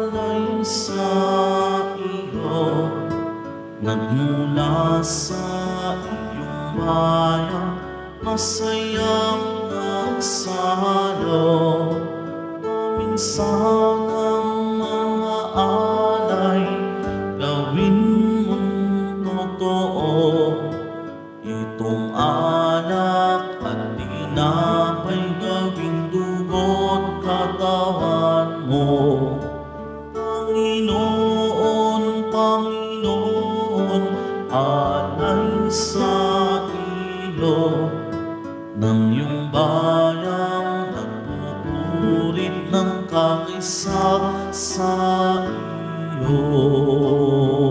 alay sa iyo, nagmula sa iyong bayan, masayang nagsalo. Paminsan ang mga alay, gawin mong totoo. Itong alak at tinapay, gawing dugo't katawan mo. Panginoon, Panginoon, alay sa iyo, ng iyong bayang nagpupurit ng kakisa sa iyo.